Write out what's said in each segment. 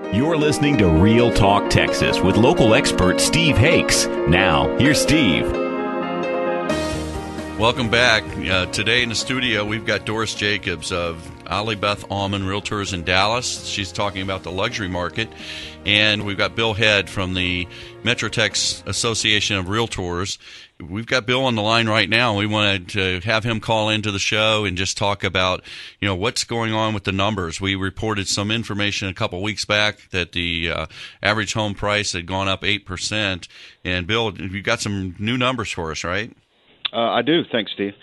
You're listening to Real Talk Texas with local expert Steve Hakes. Now, here's Steve. Welcome back. Today in the studio, we've got Doris Jacobs of Beth Allman Realtors in Dallas. She's talking about the luxury market. And we've got Bill Head from the MetroTex Association of Realtors. We've got Bill on the line right now. We wanted to have him call into the show and just talk about, what's going on with the numbers. We reported some information a couple weeks back that the average home price had gone up 8%. And Bill, you've got some new numbers for us, right? I do. Thanks, Steve.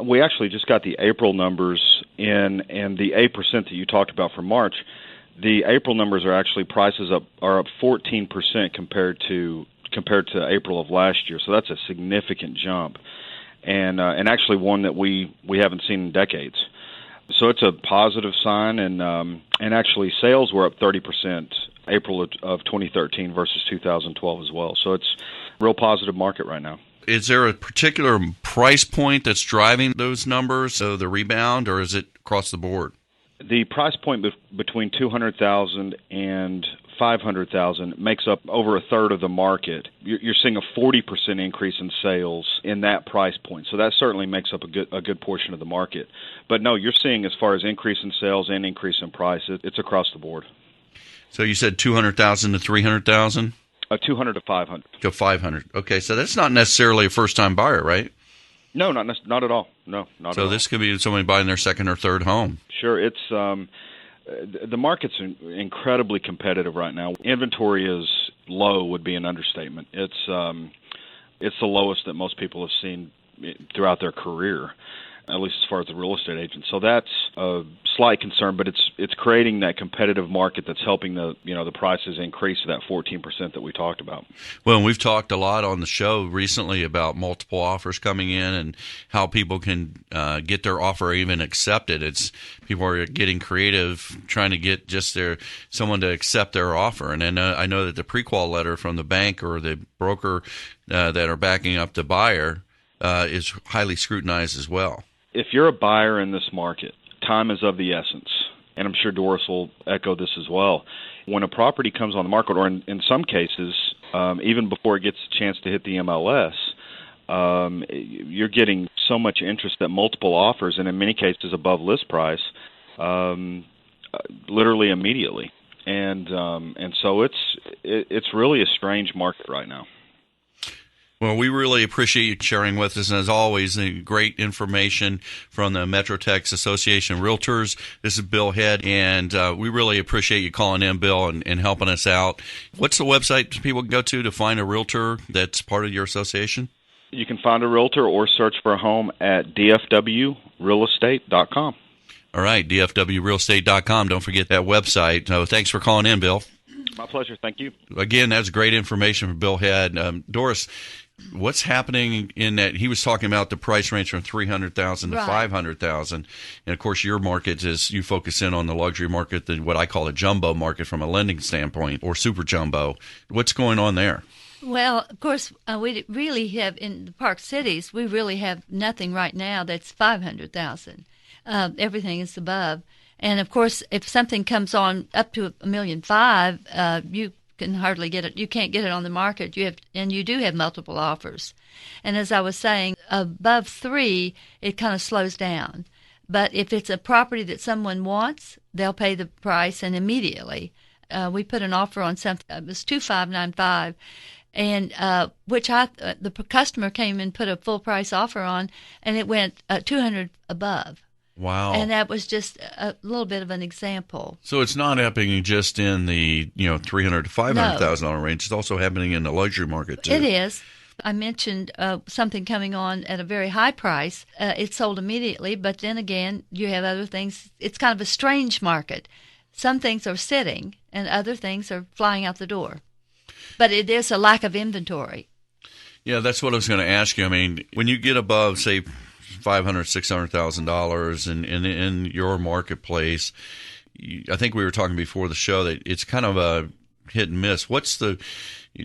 We actually just got the April numbers in, and the 8% that you talked about for March, the April numbers are actually prices are up 14% compared to April of last year. So that's a significant jump, and actually one that we haven't seen in decades. So it's a positive sign, and actually sales were up 30% April of 2013 versus 2012 as well. So it's a real positive market right now. Is there a particular price point that's driving those numbers, so the rebound, or is it across the board? The price point between $200,000 and $500,000 makes up over a third of the market. You're seeing a 40% increase in sales in that price point, so that certainly makes up a good portion of the market. But no, you're seeing, as far as increase in sales and increase in price, it's across the board. So you said $200,000 to $300,000? 200 to 500. To 500. Okay, so that's not necessarily a first-time buyer, right? No, not at all. No, not at all. So this could be somebody buying their second or third home. Sure, it's the market's incredibly competitive right now. Inventory is low would be an understatement. It's the lowest that most people have seen throughout their career, at least as far as the real estate agent. So that's a slight concern, but it's creating that competitive market that's helping the prices increase to that 14% that we talked about. Well, and we've talked a lot on the show recently about multiple offers coming in and how people can get their offer even accepted. People are getting creative, trying to get just someone to accept their offer. And then I know that the pre-qual letter from the bank or the broker that are backing up the buyer is highly scrutinized as well. If you're a buyer in this market, time is of the essence, and I'm sure Doris will echo this as well. When a property comes on the market, or in some cases, even before it gets a chance to hit the MLS, you're getting so much interest that multiple offers, and in many cases above list price, literally immediately. And so it's really a strange market right now. Well, we really appreciate you sharing with us, and as always, great information from the MetroTex Association of Realtors. This is Bill Head, and we really appreciate you calling in, Bill, and helping us out. What's the website people can go to find a realtor that's part of your association? You can find a realtor or search for a home at dfwrealestate.com. All right, dfwrealestate.com. Don't forget that website. So thanks for calling in, Bill. My pleasure. Thank you. Again, that's great information from Bill Head. Doris, what's happening in that? He was talking about the price range from $300,000 to $500,000, and of course, your market is you focus in on the luxury market, what I call a jumbo market from a lending standpoint, or super jumbo. What's going on there? Well, of course, we really have in the Park Cities. We really have nothing right now that's $500,000. Everything is above. And of course, if something comes on up to $1.5 million, you can hardly get it. You can't get it on the market. You do have multiple offers. And as I was saying, above 3, it kind of slows down. But if it's a property that someone wants, they'll pay the price and immediately. We put an offer on something. It was $2,595, and which the customer came and put a full price offer on, and it went $200 above. Wow. And that was just a little bit of an example. So it's not happening just in the $300,000 to $500,000 range. It's also happening in the luxury market too. It is. I mentioned something coming on at a very high price. It's sold immediately, but then again, you have other things. It's kind of a strange market. Some things are sitting, and other things are flying out the door. But it is a lack of inventory. Yeah, that's what I was going to ask you. I mean, when you get above, say, $500,000-$600,000 in your marketplace, I think we were talking before the show that it's kind of a hit and miss.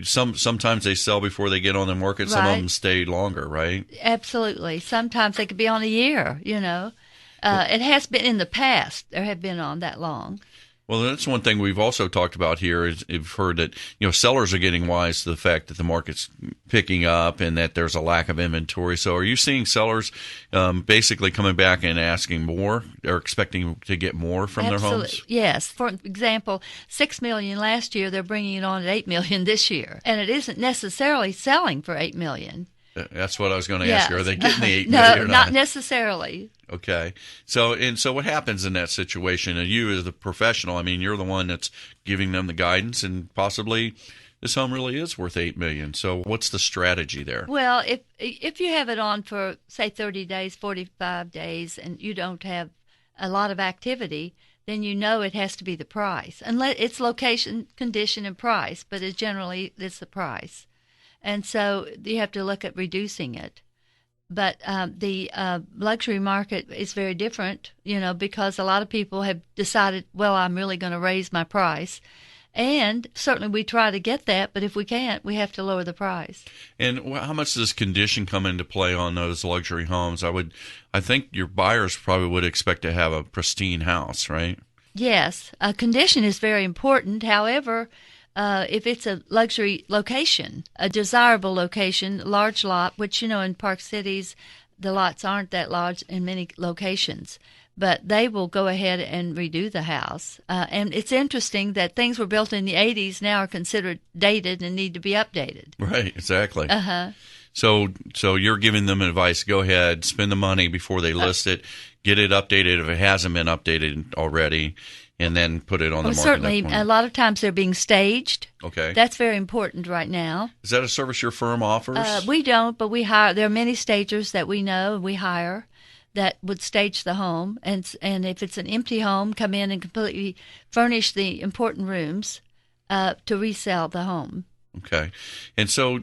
Sometimes they sell before they get on the market. Right. Some of them stay longer, right? Absolutely. Sometimes they could be on a year. It has been in the past. There have been on that long. Well, that's one thing we've also talked about here is we've heard that, sellers are getting wise to the fact that the market's picking up and that there's a lack of inventory. So are you seeing sellers basically coming back and asking more or expecting to get more from their homes? Yes. For example, $6 million last year, they're bringing it on at $8 million this year. And it isn't necessarily selling for $8 million. That's what I was going to ask you. Are they getting the $8 no, million or not? not necessarily. Okay. So what happens in that situation? And you as the professional, I mean, you're the one that's giving them the guidance, and possibly this home really is worth $8 million. So what's the strategy there? Well, if you have it on for, say, 30 days, 45 days, and you don't have a lot of activity, then it has to be the price. Unless it's location, condition, and price, but it's the price. And so you have to look at reducing it. But the luxury market is very different, because a lot of people have decided, well, I'm really going to raise my price. And certainly we try to get that, but if we can't, we have to lower the price. And how much does condition come into play on those luxury homes? I think your buyers probably would expect to have a pristine house, right? Yes. Condition is very important. However, if it's a luxury location, a desirable location, large lot, which, in Park Cities, the lots aren't that large in many locations, but they will go ahead and redo the house. And it's interesting that things were built in the 80s now are considered dated and need to be updated. Right, exactly. Uh-huh. So you're giving them advice, go ahead, spend the money before they list it, get it updated if it hasn't been updated already, and then put it on the market. Certainly, a lot of times they're being staged. Okay. That's very important right now. Is that a service your firm offers? We don't, but we hire. There are many stagers that we know and we hire that would stage the home. And if it's an empty home, come in and completely furnish the important rooms to resell the home. Okay. And so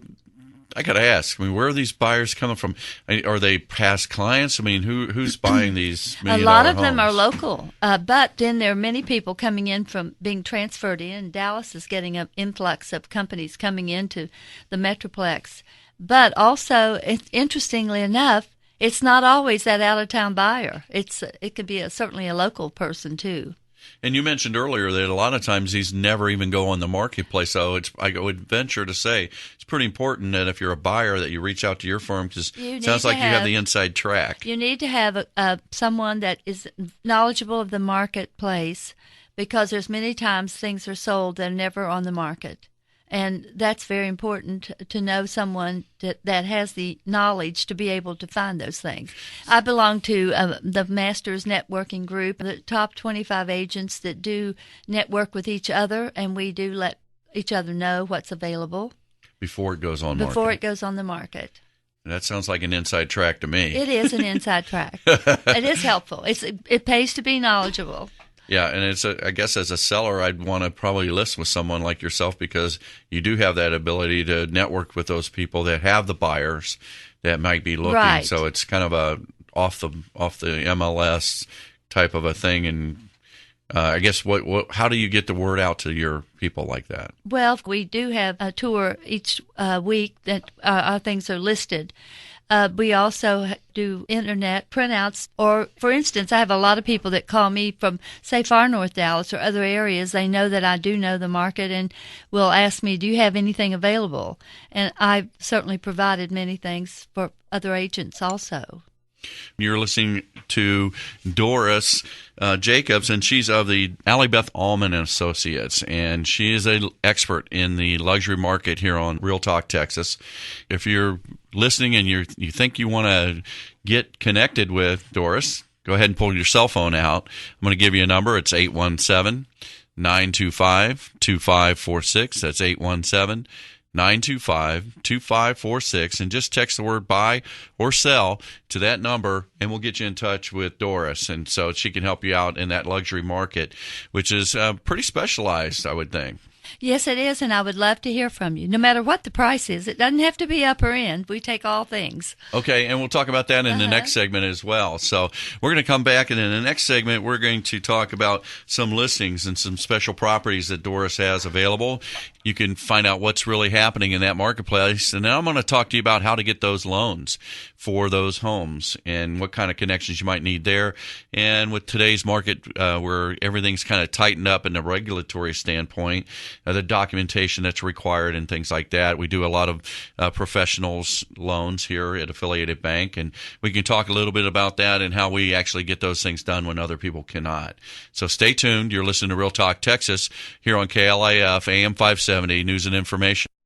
I got to ask, where are these buyers coming from? Are they past clients? Who's buying these $1 million A lot of homes? them are local, but then there are many people coming in from being transferred in. Dallas is getting an influx of companies coming into the Metroplex. But also, interestingly enough, it's not always that out-of-town buyer. It could be certainly a local person, too. And you mentioned earlier that a lot of times these never even go on the marketplace. So I would venture to say it's pretty important that if you're a buyer that you reach out to your firm, because it sounds like you have the inside track. You need to have someone that is knowledgeable of the marketplace, because there's many times things are sold that are never on the market. And that's very important to know someone that has the knowledge to be able to find those things. I belong to the Masters Networking Group, the top 25 agents that do network with each other, and we do let each other know what's available. Before it goes on market. Before it goes on the market. That sounds like an inside track to me. It is an inside track. It is helpful. It pays to be knowledgeable. Yeah, and I guess as a seller, I'd want to probably list with someone like yourself, because you do have that ability to network with those people that have the buyers that might be looking. Right. So it's kind of a off the MLS type of a thing. And I guess how do you get the word out to your people like that? Well, we do have a tour each week that our things are listed. We also do internet printouts, or, for instance, I have a lot of people that call me from, say, far north Dallas or other areas. They know that I do know the market and will ask me, do you have anything available? And I've certainly provided many things for other agents also. You're listening to Doris Jacobs, and she's of the Beth Allman and Associates, and she is an expert in the luxury market here on Real Talk Texas. If you're listening and you think you want to get connected with Doris, go ahead and pull your cell phone out. I'm going to give you a number. It's 817-925-2546. That's 817-925-2546, and just text the word buy or sell to that number, and we'll get you in touch with Doris. And so she can help you out in that luxury market, which is pretty specialized, I would think. Yes, it is, and I would love to hear from you, no matter what the price is. It doesn't have to be upper end. We take all things. Okay, and we'll talk about that in the next segment as well. So we're going to come back, and in the next segment, we're going to talk about some listings and some special properties that Doris has available. You can find out what's really happening in that marketplace. And then I'm going to talk to you about how to get those loans for those homes and what kind of connections you might need there. And with today's market where everything's kind of tightened up in a regulatory standpoint, the documentation that's required and things like that. We do a lot of professionals loans here at Affiliated Bank, and we can talk a little bit about that and how we actually get those things done when other people cannot. So stay tuned. You're listening to Real Talk Texas here on KLIF AM 570 News and Information.